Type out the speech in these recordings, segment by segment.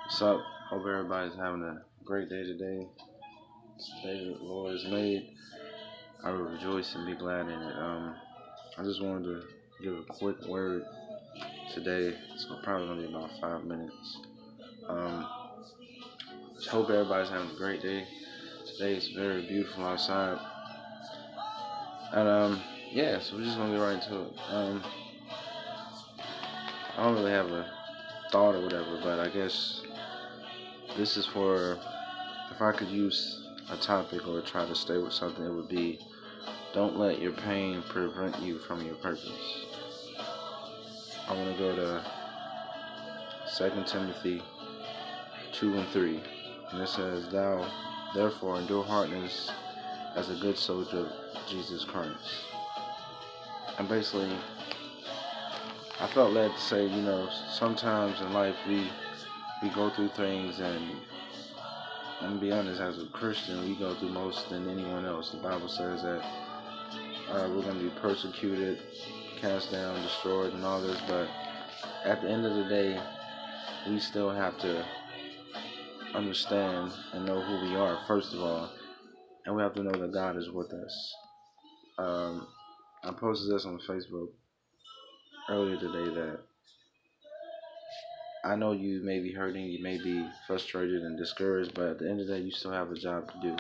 What's up? Hope everybody's having a great day today. It's the day that the Lord has made. I will rejoice and be glad in it. I just wanted to give a quick word today. It's probably gonna be about 5 minutes. Um, just hope everybody's having a great day. Today is very beautiful outside, and yeah. So we're just gonna get right into it. I don't really have a thought or whatever, but I guess this is for if I could use a topic or try to stay with something, it would be don't let your pain prevent you from your purpose. I want to go to 2 Timothy 2 and 3. And it says, Thou therefore endure hardness as a good soldier of Jesus Christ. And basically, I felt led to say, sometimes in life we go through things, and I'm going to be honest, as a Christian, we go through most than anyone else. The Bible says that we're going to be persecuted, cast down, destroyed, and all this, but at the end of the day, we still have to understand and know who we are, first of all, and we have to know that God is with us. I posted this on Facebook earlier today that I know you may be hurting, you may be frustrated and discouraged, but at the end of the day, you still have a job to do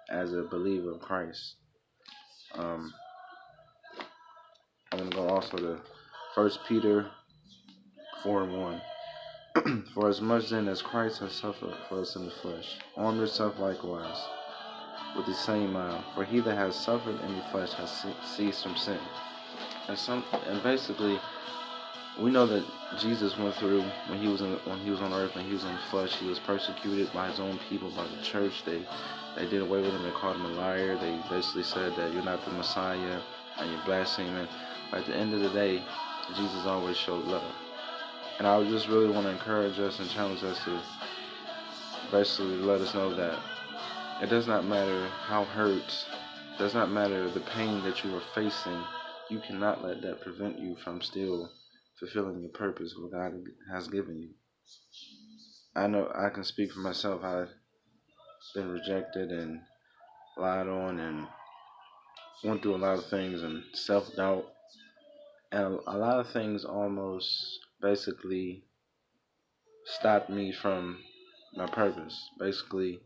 as a believer of Christ. Um, I'm going to go also to 1 Peter 4 and 1. For as much then as Christ has suffered for us in the flesh, arm yourself likewise with the same mind. For he that has suffered in the flesh has ceased from sin. And basically, we know that Jesus went through when he was on earth, when he was in the flesh. He was persecuted by his own people, by the church. They did away with him. They called him a liar. They basically said that you're not the Messiah and you're blaspheming. But at the end of the day, Jesus always showed love. And I would just really want to encourage us and challenge us to basically let us know that it does not matter how hurt, it does not matter the pain that you are facing. You cannot let that prevent you from still fulfilling your purpose, what God has given you. I know I can speak for myself. I've been rejected and lied on and went through a lot of things and self-doubt. And a lot of things almost basically stopped me from my purpose. Basically,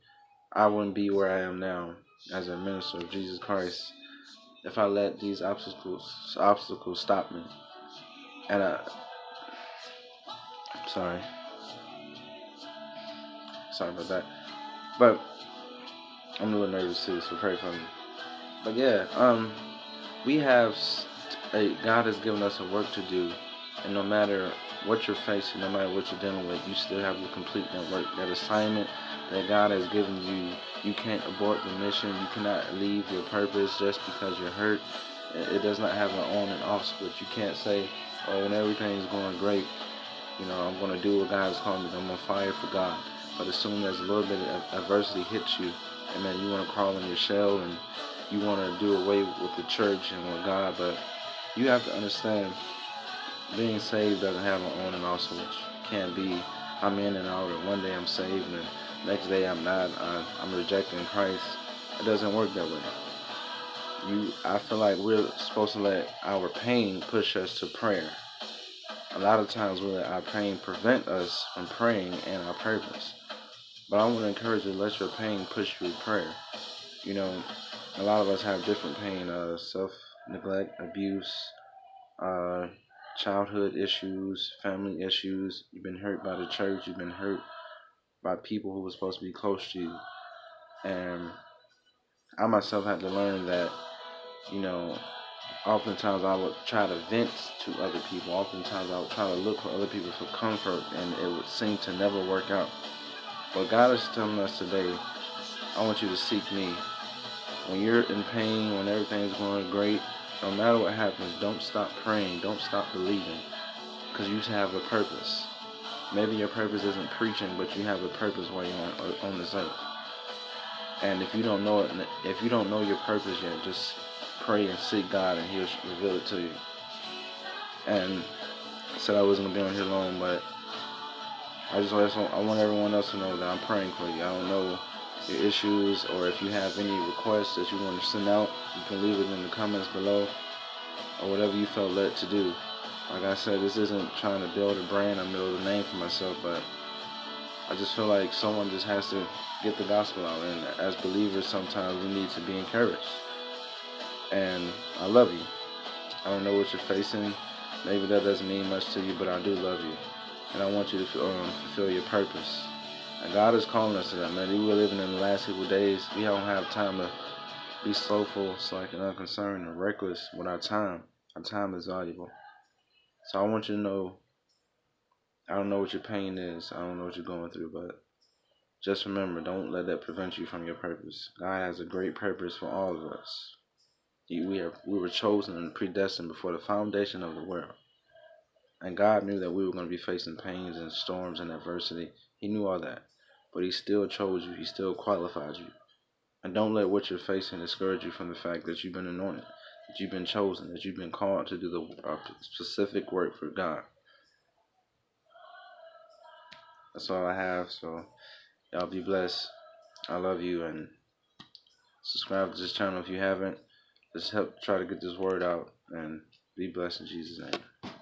I wouldn't be where I am now as a minister of Jesus Christ if I let these obstacles stop me. And sorry about that. But I'm a little nervous too, so pray for me. But yeah, we have God has given us a work to do, and no matter what you're facing, no matter what you're dealing with, you still have to complete that work, that assignment that God has given you. You can't abort the mission. You cannot leave your purpose just because you're hurt. It does not have an on and off switch. You can't say, oh, when everything's going great, I'm going to do what God has called me. I'm on fire for God. But as soon as a little bit of adversity hits you, and man, you want to crawl in your shell and you want to do away with the church and with God, but you have to understand, being saved doesn't have an on and off switch. It can't be I'm in and out, or one day I'm saved and next day I'm not. I'm rejecting Christ. It doesn't work that way. I feel like we're supposed to let our pain push us to prayer. A lot of times we let our pain prevent us from praying and our purpose. But I want to encourage you, let your pain push you to prayer. A lot of us have different pain, self-neglect, abuse, childhood issues, family issues. You've been hurt by the church. You've been hurt by people who were supposed to be close to you. And I myself had to learn that, oftentimes I would try to vent to other people. Oftentimes I would try to look for other people for comfort, and it would seem to never work out. But God is telling us today, I want you to seek me. When you're in pain, when everything's going great, no matter what happens, don't stop praying, don't stop believing, because you have a purpose. Maybe your purpose isn't preaching, but you have a purpose while you're on this earth. And if you don't know it, if you don't know your purpose yet, just pray and seek God, and He'll reveal it to you. And I said I wasn't gonna be on here long, but I want everyone else to know that I'm praying for you. I don't know your issues, or if you have any requests that you want to send out, you can leave it in the comments below, or whatever you felt led to do. Like I said, this isn't trying to build a brand or build a name for myself, but I just feel like someone just has to get the gospel out, and as believers, sometimes we need to be encouraged. And I love you. I don't know what you're facing. Maybe that doesn't mean much to you, but I do love you, and I want you to fulfill your purpose. And God is calling us to that, man. We're living in the last few days. We don't have time to be slowful, slack, and unconcerned, and reckless with our time. Our time is valuable. So I want you to know, I don't know what your pain is. I don't know what you're going through, but just remember, don't let that prevent you from your purpose. God has a great purpose for all of us. We were chosen and predestined before the foundation of the world. And God knew that we were going to be facing pains and storms and adversity. He knew all that. But He still chose you. He still qualified you. And don't let what you're facing discourage you from the fact that you've been anointed, that you've been chosen, that you've been called to do the specific work for God. That's all I have. So y'all be blessed. I love you, and subscribe to this channel if you haven't. Let's help try to get this word out, and be blessed in Jesus' name.